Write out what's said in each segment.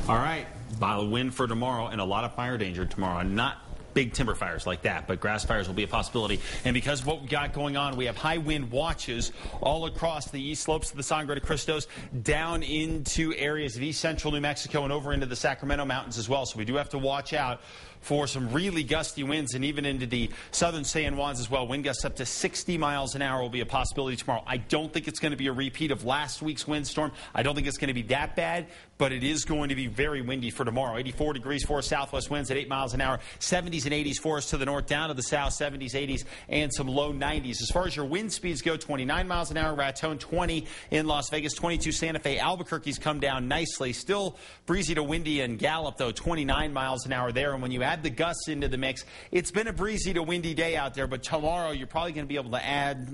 All right, mild wind for tomorrow and a lot of fire danger tomorrow. Not big timber fires like that, but grass fires will be a possibility. And because of what we've got going on, we have high wind watches all across the east slopes of the Sangre de Cristos, down into areas of east central New Mexico and over into the Sacramento Mountains as well. So we do have to watch out for some really gusty winds, and even into the southern San Juans as well. Wind gusts up to 60 miles an hour will be a possibility tomorrow. I don't think it's going to be a repeat of last week's windstorm. I don't think it's going to be that bad, but it is going to be very windy for tomorrow. 84 degrees for us, southwest winds at 8 miles an hour. 70s and 80s for us to the north, down to the south, 70s, 80s, and some low 90s. As far as your wind speeds go, 29 miles an hour, Raton, 20 in Las Vegas, 22 Santa Fe. Albuquerque's come down nicely. Still breezy to windy in Gallup, though, 29 miles an hour there. And when you add the gusts into the mix, it's been a breezy to windy day out there, but tomorrow you're probably going to be able to add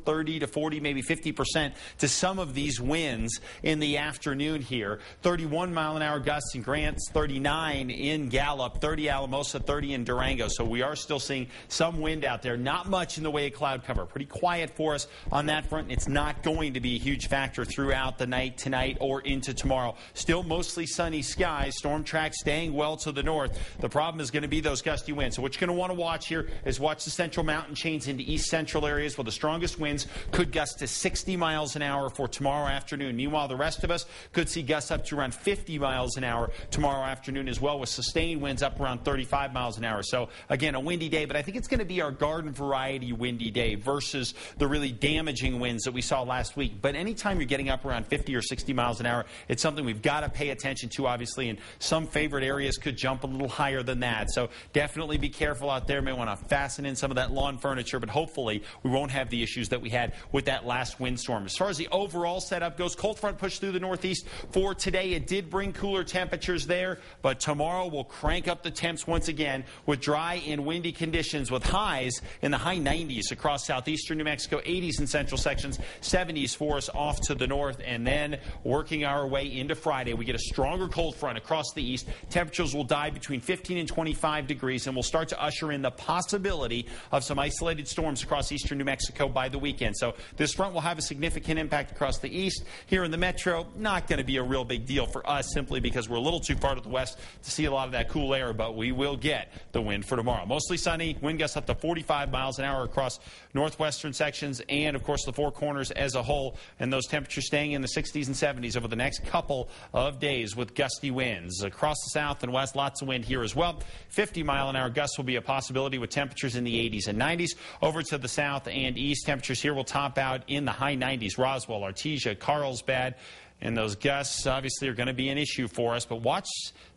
30 to 40, maybe 50% to some of these winds in the afternoon here. 31 mile an hour gusts in Grants, 39 in Gallup, 30 Alamosa, 30 in Durango. So we are still seeing some wind out there. Not much in the way of cloud cover. Pretty quiet for us on that front. It's not going to be a huge factor throughout the night tonight or into tomorrow. Still mostly sunny skies. Storm track staying well to the north. The problem is going to be those gusty winds. So what you're going to want to watch here is watch the central mountain chains into east central areas where the strongest winds could gust to 60 miles an hour for tomorrow afternoon. Meanwhile, the rest of us could see gusts up to around 50 miles an hour tomorrow afternoon as well, with sustained winds up around 35 miles an hour. So again, a windy day, but I think it's going to be our garden variety windy day versus the really damaging winds that we saw last week. But anytime you're getting up around 50 or 60 miles an hour, it's something we've got to pay attention to, obviously, and some favorite areas could jump a little higher than that. So definitely be careful out there. May want to fasten in some of that lawn furniture, but hopefully we won't have the issues that we had with that last windstorm. As far as the overall setup goes, cold front pushed through the northeast for today. It did bring cooler temperatures there, but tomorrow we'll crank up the temps once again with dry and windy conditions, with highs in the high 90s across southeastern New Mexico, 80s in central sections, 70s for us off to the north, and then working our way into Friday, we get a stronger cold front across the east. Temperatures will dive between 15 and 25 degrees, and we'll start to usher in the possibility of some isolated storms across eastern New Mexico by the weekend. So this front will have a significant impact across the east. Here in the metro, not going to be a real big deal for us, simply because we're a little too far to the west to see a lot of that cool air, but we will get the wind for tomorrow. Mostly sunny, wind gusts up to 45 miles an hour across northwestern sections and, of course, the Four Corners as a whole, and those temperatures staying in the 60s and 70s over the next couple of days with gusty winds. Across the south and west, lots of wind here as well. 50-mile-an-hour gusts will be a possibility with temperatures in the 80s and 90s. Over to the south and east, temperatures here will top out in the high 90s. Roswell, Artesia, Carlsbad, and those gusts obviously are going to be an issue for us, but watch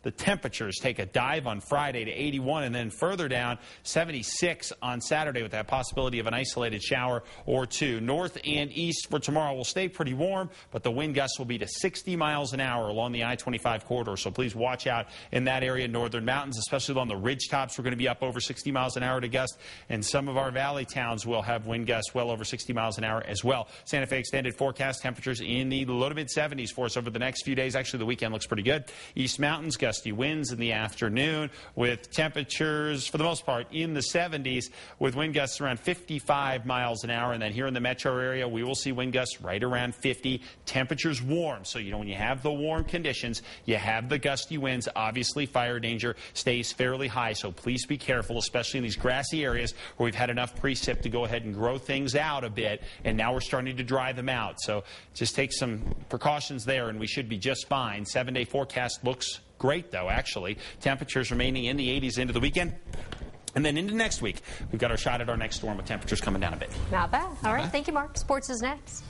the temperatures take a dive on Friday to 81, and then further down 76 on Saturday with that possibility of an isolated shower or two. North and east for tomorrow will stay pretty warm, but the wind gusts will be to 60 miles an hour along the I-25 corridor, so please watch out in that area. Northern mountains, especially along the ridge tops, we're going to be up over 60 miles an hour to gust, and some of our valley towns will have wind gusts well over 60 miles an hour as well. Santa Fe extended forecast temperatures in the low to mid 70s for us over the next few days. Actually, the weekend looks pretty good. East mountains, gusty winds in the afternoon with temperatures for the most part in the 70s with wind gusts around 55 miles an hour. And then here in the metro area, we will see wind gusts right around 50. Temperatures warm. So, when you have the warm conditions, you have the gusty winds. Obviously, fire danger stays fairly high. So please be careful, especially in these grassy areas where we've had enough precip to go ahead and grow things out a bit. And now we're starting to dry them out. So just take some precautions there, and we should be just fine. 7-day forecast looks great, though, actually. Temperatures remaining in the 80s into the weekend. And then into next week, we've got our shot at our next storm with temperatures coming down a bit. Not bad. All right. Thank you, Mark. Sports is next.